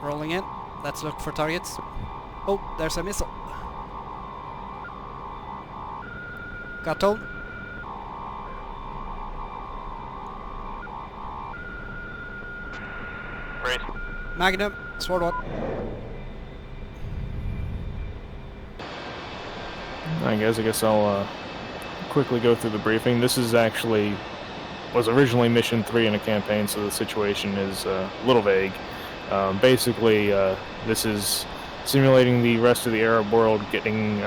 Rolling in. Let's look for targets. Oh, there's a missile. Got tone. Great. Magnum. Sword one. Alright guys, I guess I'll quickly go through the briefing. This is actually was originally mission 3 in a campaign, so the situation is a little vague. Basically, this is simulating the rest of the Arab world getting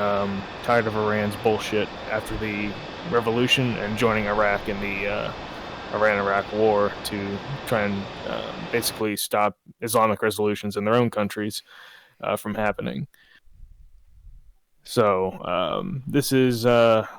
tired of Iran's bullshit after the revolution and joining Iraq in the Iran-Iraq war to try and basically stop Islamic resolutions in their own countries from happening. So this is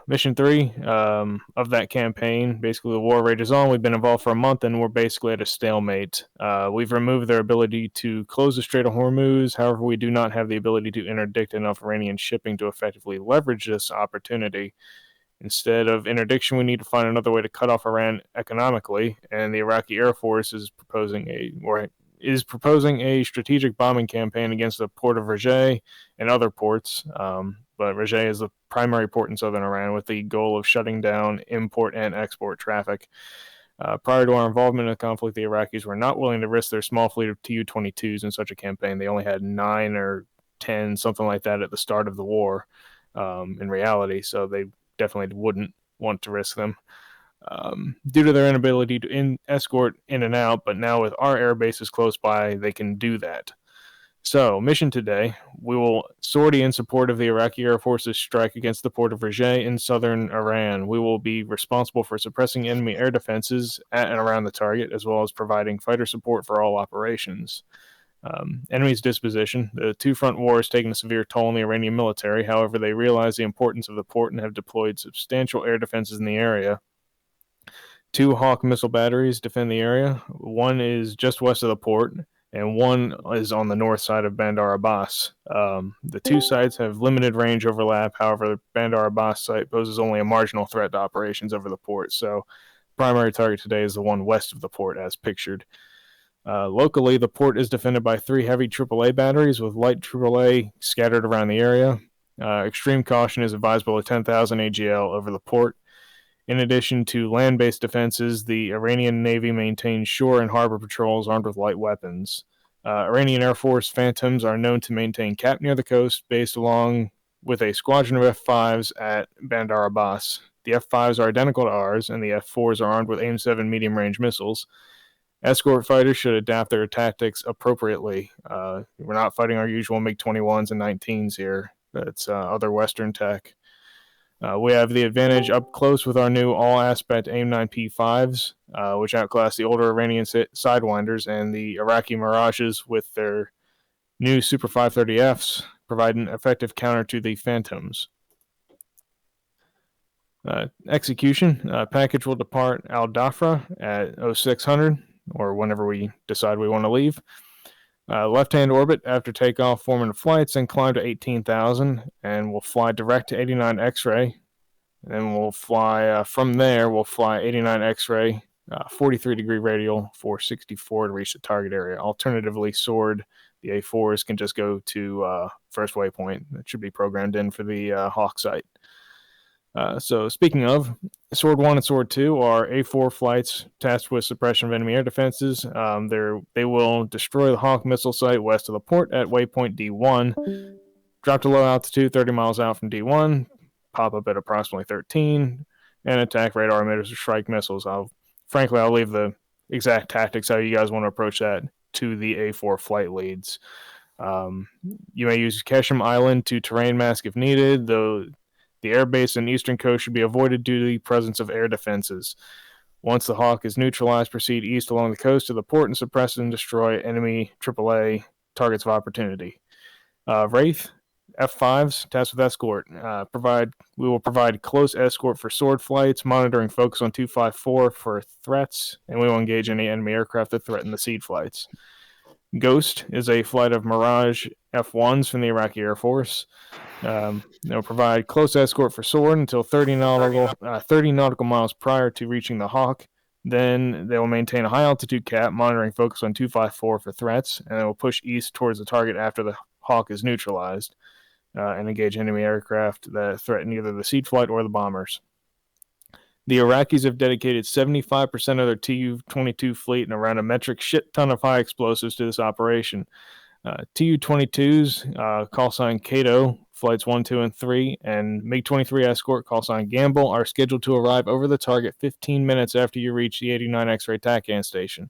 mission 3 of that campaign. Basically, the war rages on. We've been involved for a month, and we're basically at a stalemate. We've removed their ability to close the Strait of Hormuz. However, we do not have the ability to interdict enough Iranian shipping to effectively leverage this opportunity. Instead of interdiction, we need to find another way to cut off Iran economically, and the Iraqi Air Force is proposing a strategic bombing campaign against the port of Rajay and other ports. But Rajay is the primary port in southern Iran, with the goal of shutting down import and export traffic. Prior to our involvement in the conflict, the Iraqis were not willing to risk their small fleet of Tu-22s in such a campaign. They only had 9 or 10, something like that, at the start of the war, in reality, so they definitely wouldn't want to risk them. Due to their inability to escort in and out, but now with our air bases close by, they can do that. So, mission today, we will sortie in support of the Iraqi Air Force's strike against the port of Rajay in southern Iran. We will be responsible for suppressing enemy air defenses at and around the target, as well as providing fighter support for all operations. Enemy's disposition. The two-front war has taken a severe toll on the Iranian military. However, they realize the importance of the port and have deployed substantial air defenses in the area. 2 Hawk missile batteries defend the area. One is just west of the port, and one is on the north side of Bandar Abbas. The 2 sites have limited range overlap. However, the Bandar Abbas site poses only a marginal threat to operations over the port. So, primary target today is the one west of the port, as pictured. Locally, the port is defended by 3 heavy AAA batteries with light AAA scattered around the area. Extreme caution is advised below 10,000 AGL over the port. In addition to land-based defenses, the Iranian Navy maintains shore and harbor patrols armed with light weapons. Iranian Air Force Phantoms are known to maintain cap near the coast, based along with a squadron of F-5s at Bandar Abbas. The F-5s are identical to ours, and the F-4s are armed with AIM-7 medium-range missiles. Escort fighters should adapt their tactics appropriately. We're not fighting our usual MiG-21s and 19s here. That's other Western tech. We have the advantage up close with our new all-aspect AIM-9 P5s, which outclass the older Iranian Sidewinders, and the Iraqi Mirages with their new Super 530Fs, provide an effective counter to the Phantoms. Execution. Package will depart Al Dhafra at 0600, or whenever we decide we want to leave. Left-hand orbit after takeoff, 4-minute flights, and climb to 18,000, and we'll fly direct to 89 X-ray. Then we'll fly from there. We'll fly 89 X-ray, 43-degree radial, 464 to reach the target area. Alternatively, Sword, the A-4s can just go to first waypoint. That should be programmed in for the Hawk site. So speaking of, Sword 1 and Sword 2 are A-4 flights tasked with suppression of enemy air defenses. They will destroy the Hawk missile site west of the port at waypoint D1, drop to low altitude 30 miles out from D1, pop up at approximately 13, and attack radar emitters or strike missiles. I'll leave the exact tactics, how you guys want to approach that, to the A-4 flight leads. You may use Keshem Island to terrain mask if needed, though the airbase and eastern coast should be avoided due to the presence of air defenses. Once the Hawk is neutralized, proceed east along the coast to the port and suppress and destroy enemy AAA targets of opportunity. Wraith, F-5s, tasked with escort. We will provide close escort for Sword flights, monitoring focus on 254 for threats, and we will engage any enemy aircraft that threaten the seed flights. Ghost is a flight of Mirage F-1s from the Iraqi Air Force. They'll provide close escort for Sword until 30 nautical miles prior to reaching the Hawk. Then they will maintain a high altitude cap, monitoring focus on 254 for threats, and they will push east towards the target after the Hawk is neutralized, and engage enemy aircraft that threaten either the siege flight or the bombers. The Iraqis have dedicated 75% of their Tu-22 fleet and around a metric shit ton of high explosives to this operation. Tu-22s, call sign Cato, flights 1, 2, and 3, and MiG-23 escort, call sign Gamble, are scheduled to arrive over the target 15 minutes after you reach the 89 X-ray TACAN station.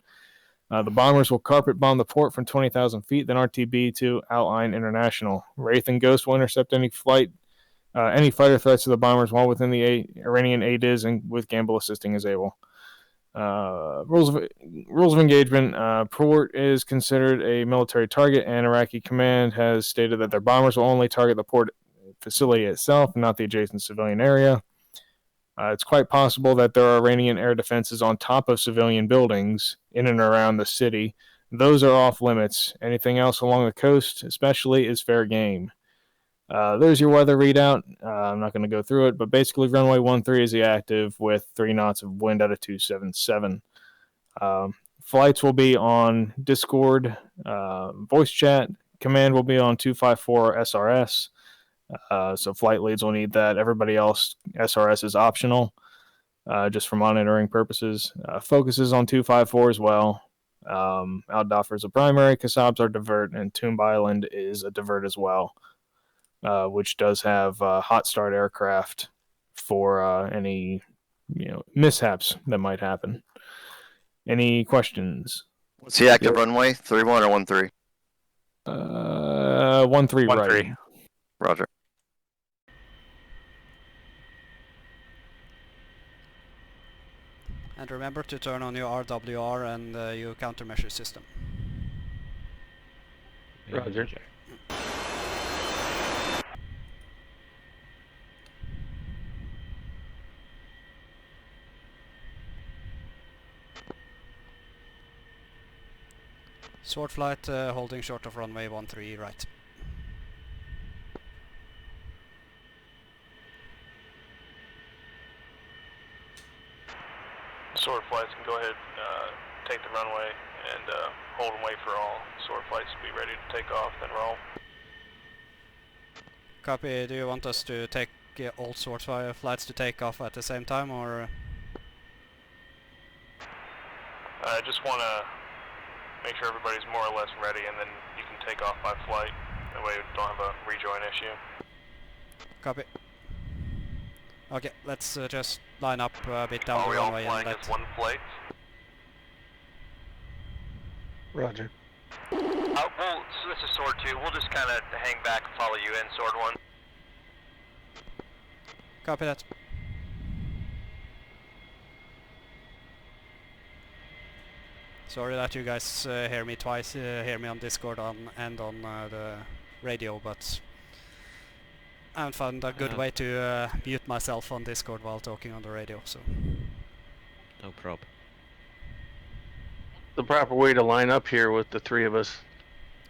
The bombers will carpet bomb the port from 20,000 feet, then RTB to Outline International. Wraith and Ghost will intercept any fighter threats to the bombers while within the Iranian ADIZ and with Gamble assisting as able. Rules of engagement. Port is considered a military target, and Iraqi command has stated that their bombers will only target the port facility itself, not the adjacent civilian area. It's quite possible that there are Iranian air defenses on top of civilian buildings in and around the city. Those are off limits. Anything else along the coast, especially, is fair game. There's your weather readout. I'm not going to go through it, but basically runway 13 is the active with 3 knots of wind at a 277. Flights will be on Discord, voice chat. Command will be on 254 SRS. So flight leads will need that. Everybody else, SRS is optional, just for monitoring purposes. Focus is on 254 as well. Al-Dhafar is a primary, Kasabs are divert, and Toomba Island is a divert as well, which does have hot start aircraft for any mishaps that might happen. Any questions? What's the active runway? 31 or 13? 13 right. Roger. And remember to turn on your RWR and your countermeasure system. Roger. Sword flight holding short of runway 13 right. Sword flights can go ahead, take the runway, and hold and wait for all sword flights to be ready to take off, then roll. Copy. Do you want us to take all sword flights to take off at the same time, or? I just want to make sure everybody's more or less ready, and then you can take off by flight. That way we don't have a rejoin issue. Copy. Okay, let's just line up a bit down the runway and let... one flight? Roger. So this is Sword 2. We'll just kind of hang back and follow you in, Sword 1. Copy that. Sorry that you guys hear me twice, hear me on Discord and on the radio, but I haven't found a good way to mute myself on Discord while talking on the radio, so... No problem. The proper way to line up here with the three of us?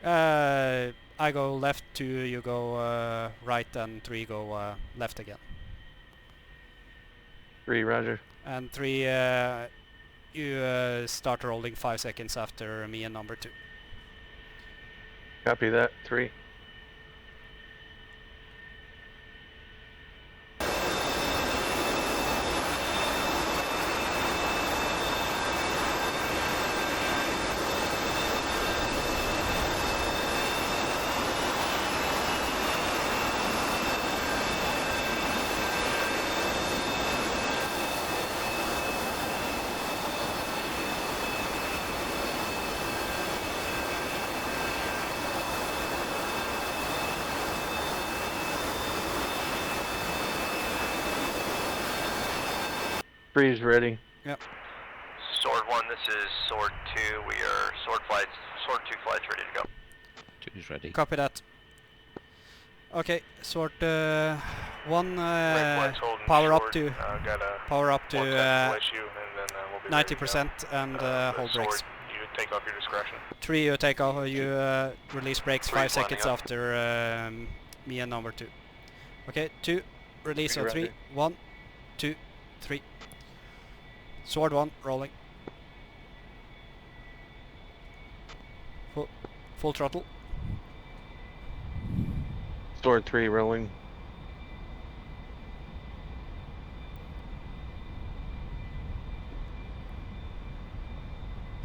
I go left, 2 you go right, and 3 go left again. 3, roger. And 3, you start rolling 5 seconds after me and number 2. Copy that, 3. Freeze ready. Yep. Sword 1, this is Sword 2. We are Sword 2 flights ready to go. 2 is ready. Copy that. Okay, Sword 1 power up to 90% and hold brakes. You take off your discretion. 3 you take off, you release brakes 5 seconds after me and number 2. Okay, 2 release on 3. 1, 2, 3. Sword 1, rolling. Full throttle. Sword 3 rolling.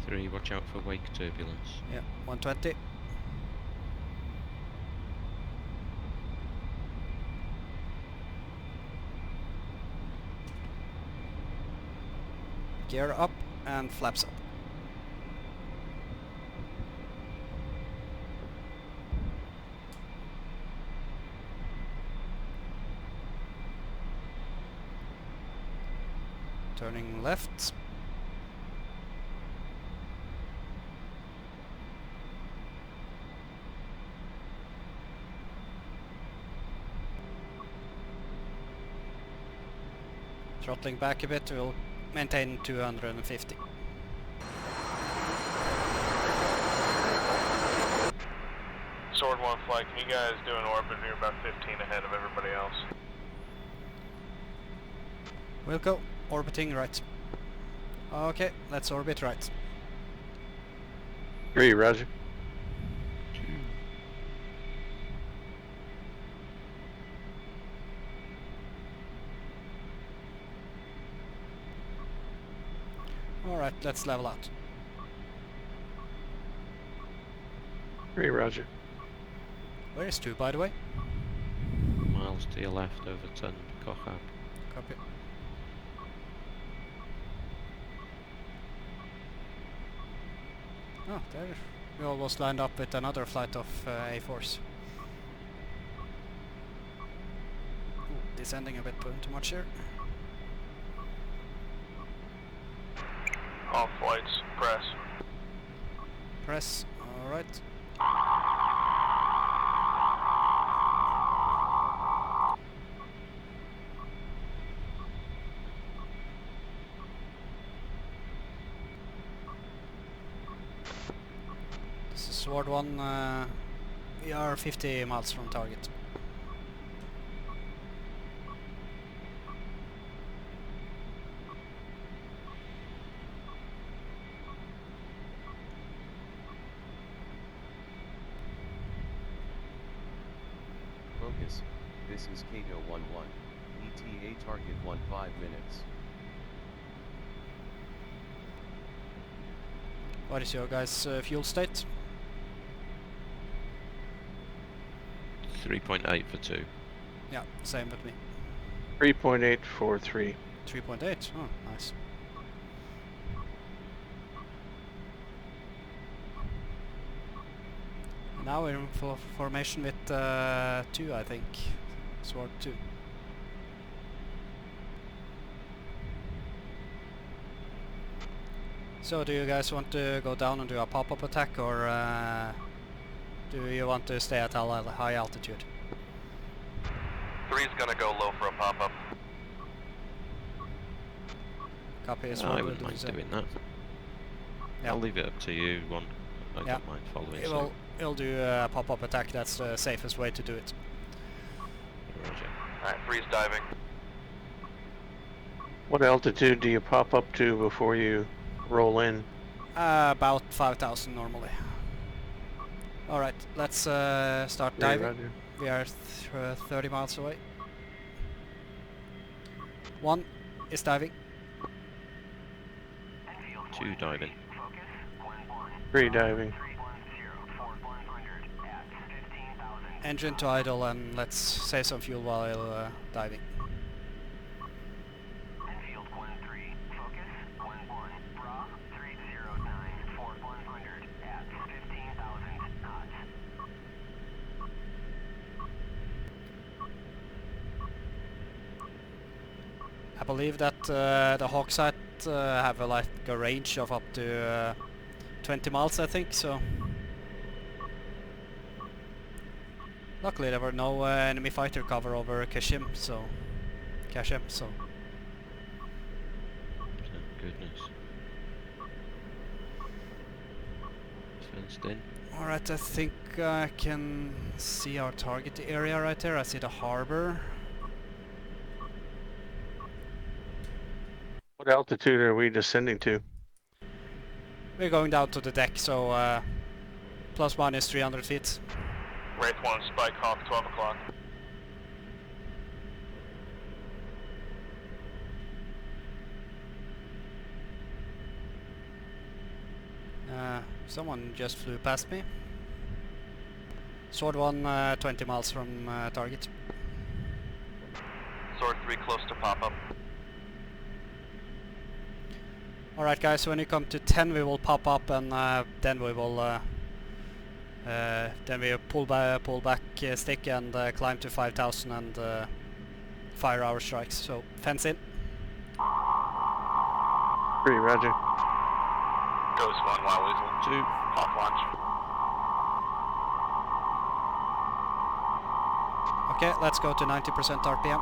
Three, watch out for wake turbulence. Yeah, 120. Gear up and flaps up. Turning left. Throttling back a bit, we'll maintain 250. Sword 1 flight, can you guys do an orbit? You're about 15 ahead of everybody else. We'll go orbiting right. Okay, let's orbit right. 3, roger. Alright, let's level out. 3, roger. Where is 2, by the way? Miles to your left over 10 Kochab. Copy. Oh, there. We almost lined up with another flight of A-4s. Descending a bit too much here. All flights, press. Press, alright. This is Sword 1, we are 50 miles from target. Focus. This is Kato 11. ETA target 15 minutes. What is your guys' fuel state? 3.8 for 2. Yeah, same with me. 3.843. 3.8, oh, nice. Now we're in formation with 2, I think. Sword 2. So do you guys want to go down and do a pop-up attack, or do you want to stay at a high altitude? 3's gonna go low for a pop-up. Copy, I Sword will wouldn't do mind the same. doing that. Yeah. I'll leave it up to you, one. I Yeah. don't mind following It'll do a pop-up attack, that's the safest way to do it. Roger. Alright, 3's diving. What altitude do you pop up to before you roll in? About 5,000 normally. Alright, let's start 3, diving. roger. We are 30 miles away. 1 is diving. 2 diving. 3 diving. Engine to idle, and let's save some fuel while diving. I believe that the Hawk site have like a range of up to 20 miles, I think, so... Luckily there were no enemy fighter cover over Kashim, so... Thank goodness. Fenced in. Alright, I think I can see our target area right there. I see the harbor. What altitude are we descending to? We're going down to the deck, so plus minus 300 feet. Wraith 1, Spike Hawk, 12 o'clock. Someone just flew past me. Sword 1, 20 miles from target. Sword 3 close to pop-up. Alright guys, when you come to 10 we will pop up, and then we will pull back stick and climb to 5000 and fire our strikes. So fence in. 3, roger. Ghost 1, Wild Weasel. 2. Hawk launch. Okay, let's go to 90% RPM.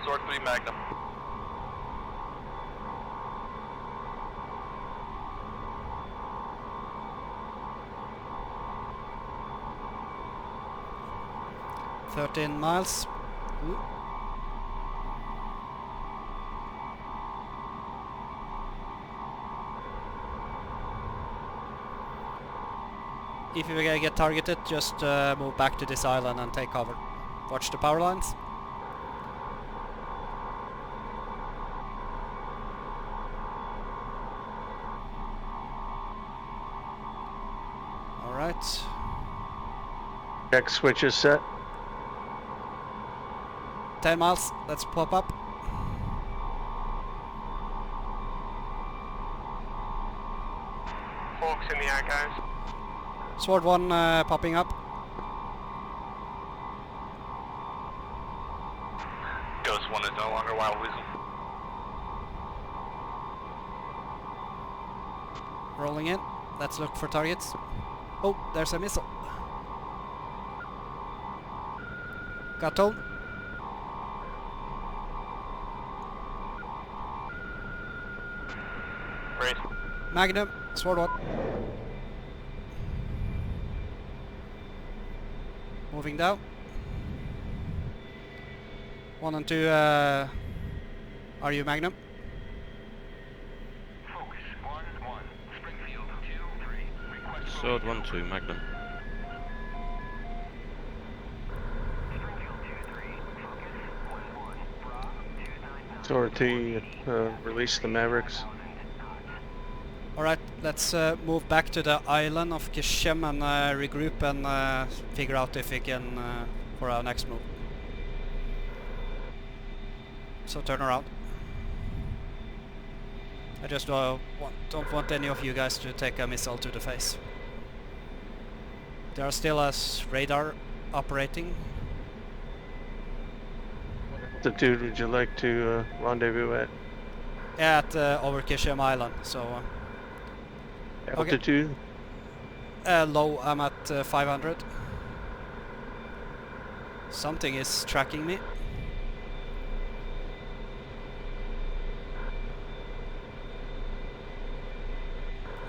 Sword 3 Magnum. $13 miles. Ooh. If you get targeted, just move back to this island and take cover. Watch the power lines. Alright. Deck switch is set. 10 miles, let's pop up. Hawks in the air, guys. Sword 1 popping up. Ghost 1 is no longer Wild Weasel. Rolling in. Let's look for targets. Oh, there's a missile. Got told. Wraith. Magnum, Sword 1. Moving down. 1 and 2, are you Magnum? Sword 1, 2, Magnum. Sword 2, release the Mavericks. Alright, let's move back to the island of Kishem and regroup and figure out if we can for our next move. So turn around. I just don't want any of you guys to take a missile to the face. There are still as radar operating. What altitude would you like to rendezvous at? At over Kishem Island, so Altitude? low, I'm at 500. Something is tracking me.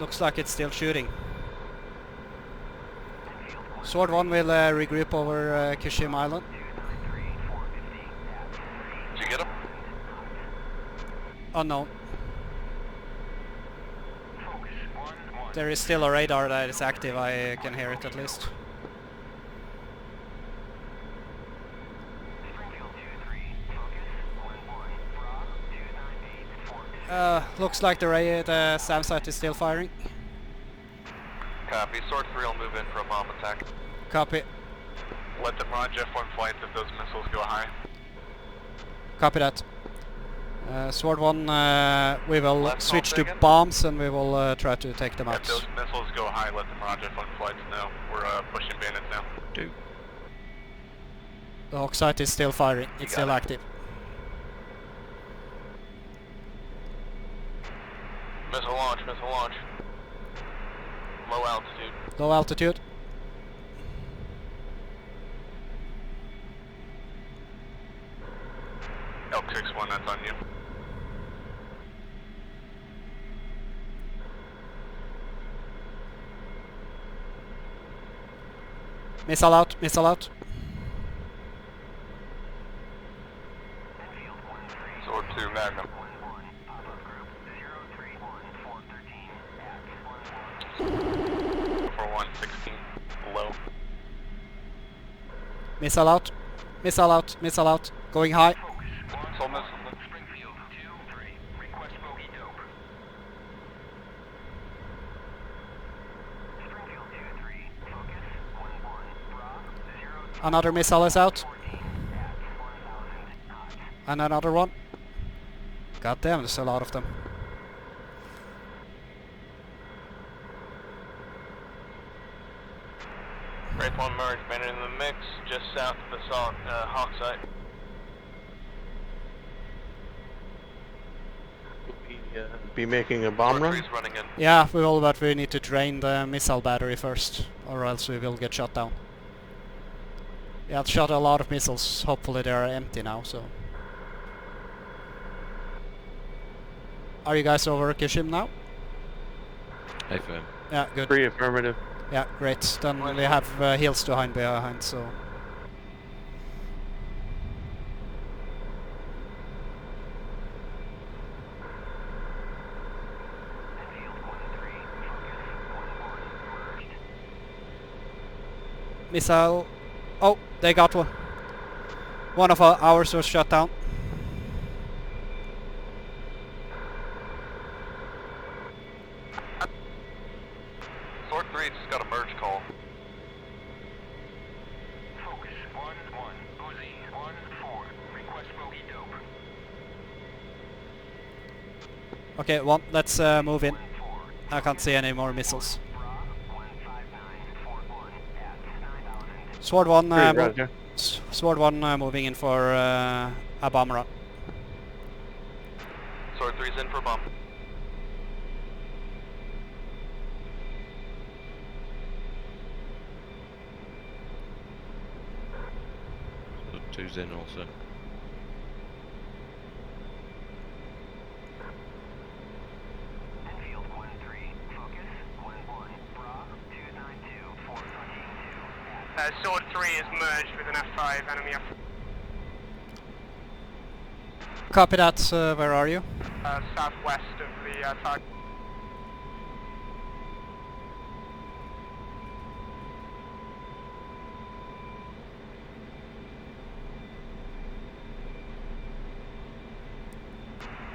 Looks like it's still shooting. Sword 1 will regroup over Kishim Island. Did you get him? Unknown. There is still a radar that is active, I can hear it at least. Looks like the SAM site is still firing. Copy. Sword 3 will move in for a bomb attack. Copy. Let them run F1 flights if those missiles go high. Copy that. Sword 1, we will Left switch to taken. bombs and we will try to take them If out. those missiles go high, let them run F1 flights now. We're pushing bandits now. 2. The Hawk site is still firing, You it's got still it. active. Missile launch, missile launch. Low altitude. Low altitude. LP Missile out, missile out. Sword 2, Magnum. For 116, low. Missile out, missile out, missile out. Going high. Soul missile. Another missile is out. And another one. God damn, there's a lot of them. Wraith 1 merge, bandit in the mix, just south of the Hawk site. Be making a bomb Sword run? 3's running in. Yeah, we will, but we need to drain the missile battery first, or else we will get shot down. Yeah, I've shot a lot of missiles. Hopefully they are empty now, so... Are you guys over Kishim now? Affirm. Yeah, good. 3 affirmative. Yeah, great. Then we have heals behind, so... Missile... Oh, they got one. One of ours was shot down. Sword 3 just got a merge call. Focus 1-1, Uzi 1-4, request bogey dope. Okay, one. Let's move in. I can't see any more missiles. Sword 1, Roger. Sword 1 moving in for a bomb run. Sword 3's in for bomb. So 2's in also. Sword 3 is merged with an F5 enemy F. Copy that, where are you? Southwest of the target.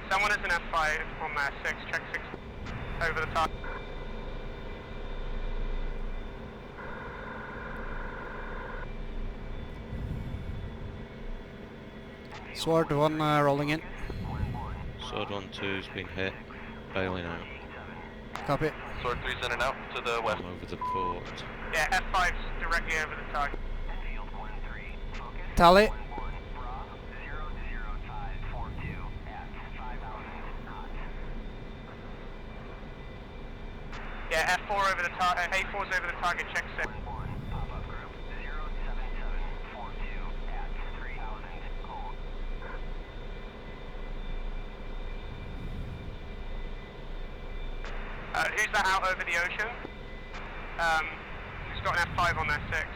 Someone is an F5 on there, 6, check 6, over the target. Sword 1 rolling in. Sword 1-2's been hit. Bailing out. Copy. Sword 3's in and out to the west. I'm over the port. Yeah, F5's directly over the target. Tally. Yeah, F4 over the target, A4's over the target, check 6. Who's that out over the ocean? Who's got an F5 on their 6,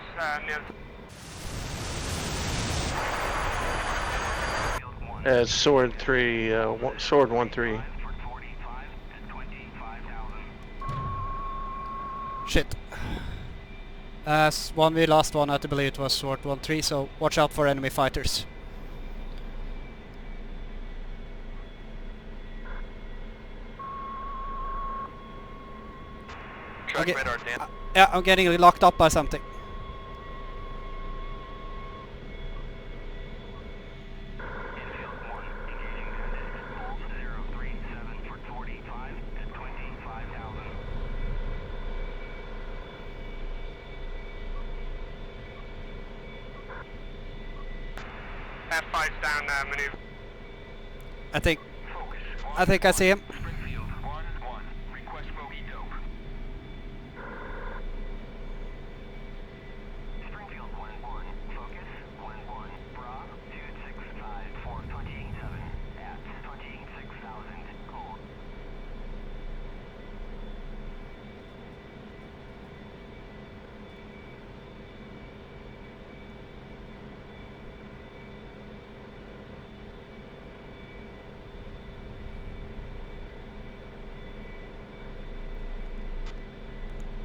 near... Sword 3, Sword 1-3. Shit. One we lost one, I believe it was Sword 1-3, so watch out for enemy fighters. Track Okay. radar, Dan. Yeah, I'm getting locked up by something. F5's down, maneuver. I think I see him.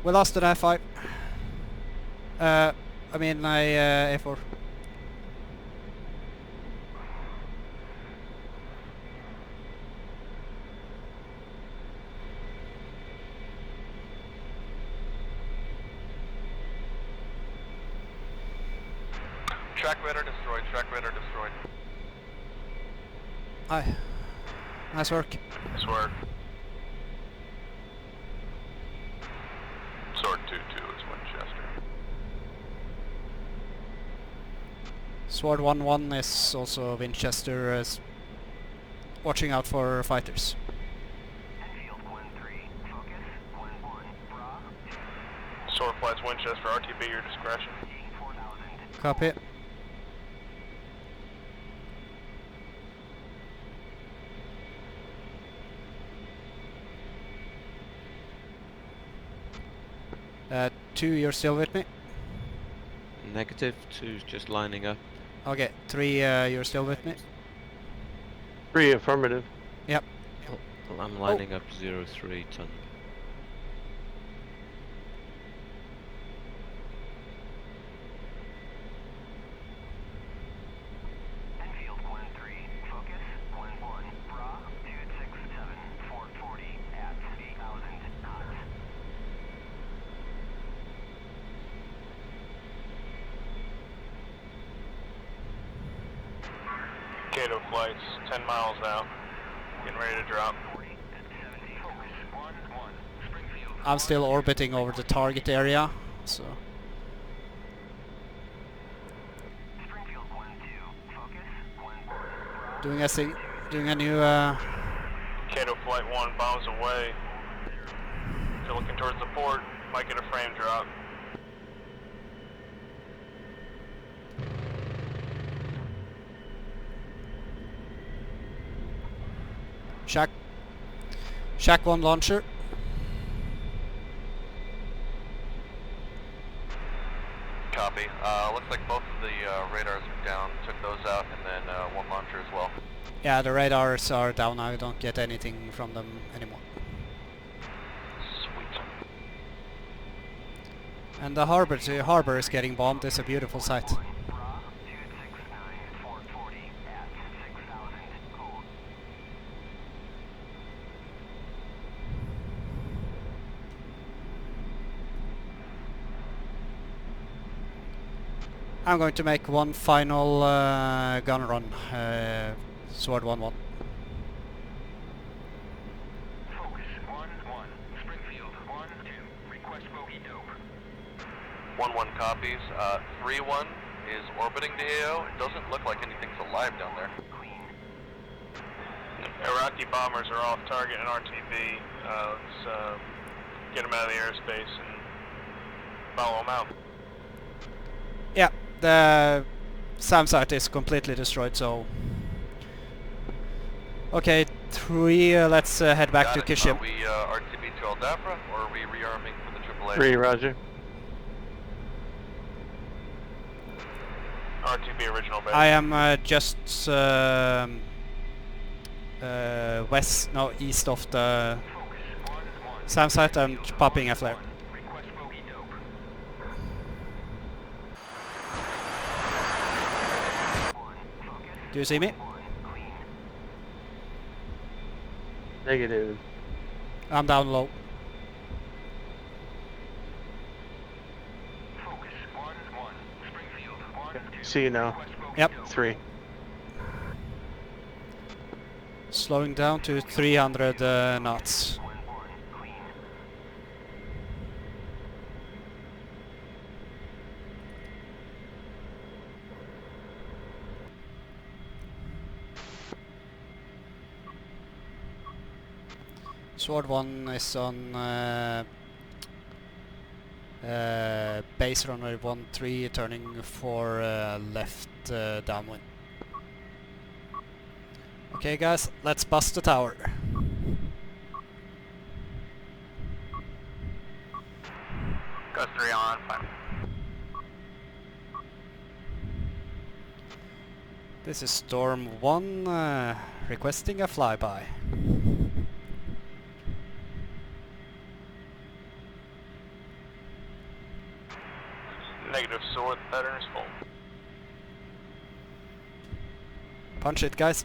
We lost an A-5. I mean A-4. Track radar destroyed, track radar destroyed. Aye. Nice work. Nice work. Sword 2-2 is Winchester. Sword 1-1 is also Winchester, watching out for fighters. Sword flights Winchester, RTB your discretion. Copy. Two, you're still with me? Negative, 2's just lining up. Okay, 3, you're still with me? 3 affirmative. Yep. Well, I'm lining up 03 ton. Cato flights, 10 miles out. Getting ready to drop. I'm still orbiting over the target area, so... Doing a new Cato flight 1 bombs away. If you're looking towards the port, might get a frame drop. Shack 1 launcher. Copy. Looks like both of the radars are down. Took those out, and then one launcher as well. Yeah, the radars are down now. I don't get anything from them anymore. Sweet. And the harbor is getting bombed. It's a beautiful sight. I'm going to make one final gun run, Sword 1-1. Focus 1-1, Springfield 1-2, request bogey dope. 1-1 copies. 3-1 is orbiting the AO. It doesn't look like anything's alive down there. Iraqi bombers are off target in RTB. Let's get them out of the airspace and follow them out. Yeah, the SAM site is completely destroyed, so... Okay, 3, let's head back Got to it. Kishim. Are we RTB to El Dafra, or are we rearming for the AAA? 3, roger. RTB original base. I am just east of the SAM site. I'm popping a flare. Do you see me? Negative. I'm down low. See you now. Yep. 3. Slowing down to 300 knots. Sword 1 is on base runway 13, turning 4 left downwind. Okay guys, let's bust the tower. Got 3 on, fine. This is Storm 1 requesting a flyby. Negative sword, the pattern is full. Punch it, guys.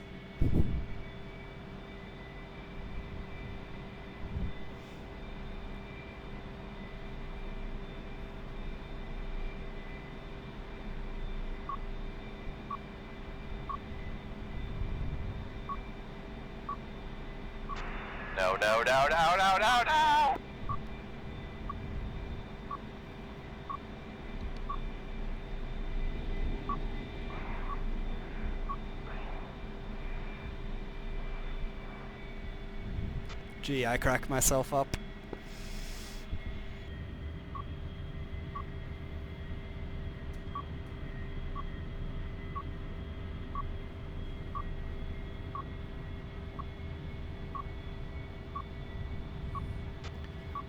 No, no, no, no, no, no, no! Gee, I crack myself up.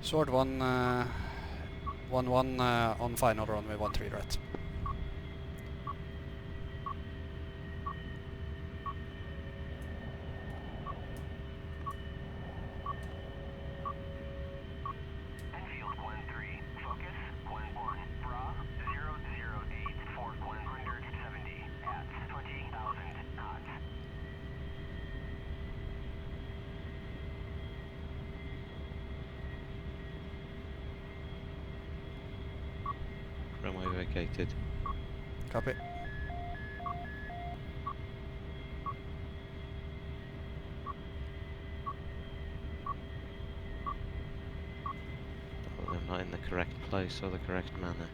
Sword 1, 1-1 on final run with 1-3 ret. Enfield 1-3, focus 1-1, Bra 008, Fort 170 at 20,000 knots. Runway vacated. Copy. Well, they're not in the correct place or the correct manner.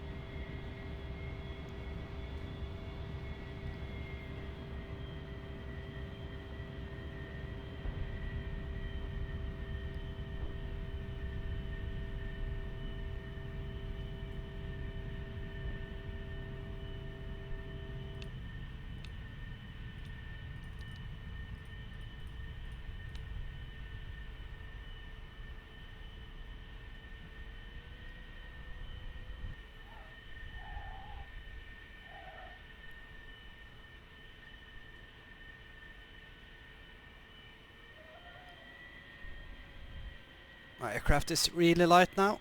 My aircraft is really light now.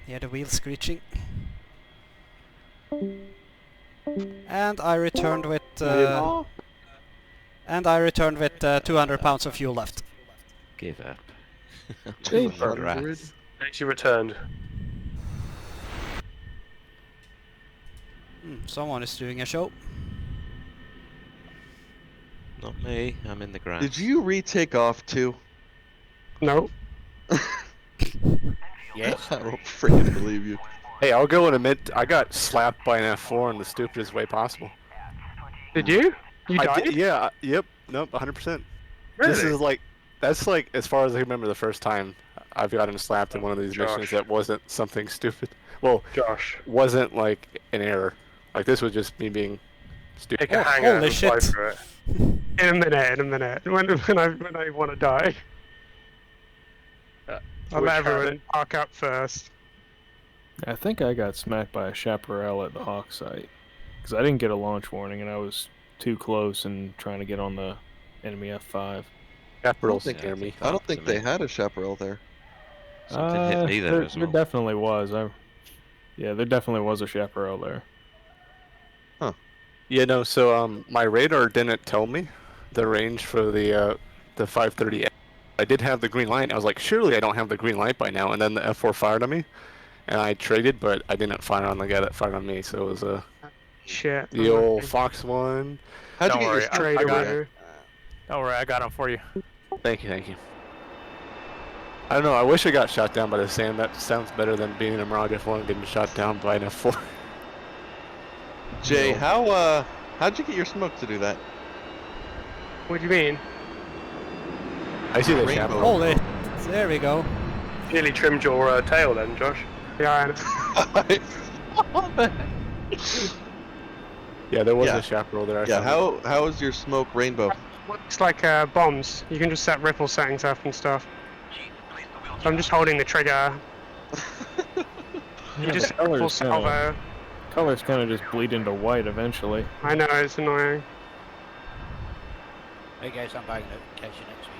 Hear the wheels screeching. And I returned with 200 pounds of fuel left. Give up. 200? Actually returned. Someone is doing a show. Not me, I'm in the ground. Did you retake off too? No. Yes. I don't freaking believe you. Hey, I'll go and admit I got slapped by an F4 in the stupidest way possible. Did you? You I died? did, yeah, yep, nope, 100%. Really? This is like, that's like, as far as I remember, the first time I've gotten slapped in one of these missions that wasn't something stupid. Well, wasn't like an error. Like, this was just me being stupid. Take a hanger and fly through it. In a minute. When I want to die. I'll let everyone park up first. I think I got smacked by a chaparral at the Hawk site. Because I didn't get a launch warning and I was too close and trying to get on the enemy F5. Chaparral scare me. I don't think they had a chaparral there. Something hit me there as well. There definitely was. Yeah, there definitely was a chaparral there. Huh. Yeah, no, so my radar didn't tell me the range for the 530. I did have the green light. I was like, surely I don't have the green light by now. And then the F4 fired on me, and I traded, but I didn't fire on the guy that fired on me. So it was shit. The old Fox one. How'd you get your trade away? Don't worry, I got him for you. Thank you. I don't know. I wish I got shot down by the SAM. That sounds better than being in a Mirage F1 and getting shot down by an F4. Jay, how'd you get your smoke to do that? What do you mean? I see the rainbow. Holy, there we go. Nearly trimmed your tail then, Josh. Yeah, yeah, there was a chaparral there. Yeah, how is your smoke rainbow? Looks like bombs. You can just set ripple settings up and stuff. So I'm just holding the trigger. You just ripple salvo. Colors kind of just bleed into white eventually. I know, it's annoying. Hey guys, I'm back. Catch you next week.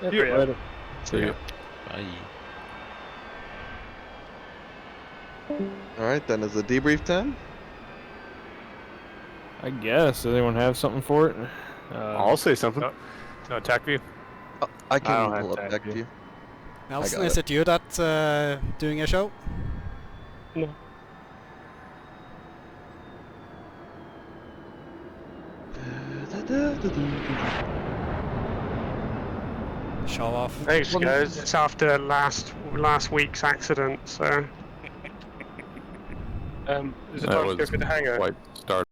Later. See you. Bye. Alright, then is the debrief time? I guess. Does anyone have something for it? I'll say something. No attack view. I I can don't have pull up that back view. to you. Nelson, got is it you that's doing a show? No. Show off. Thanks, guys. It's after last week's accident, so. Is it That time to go was for the hangar? quite startling.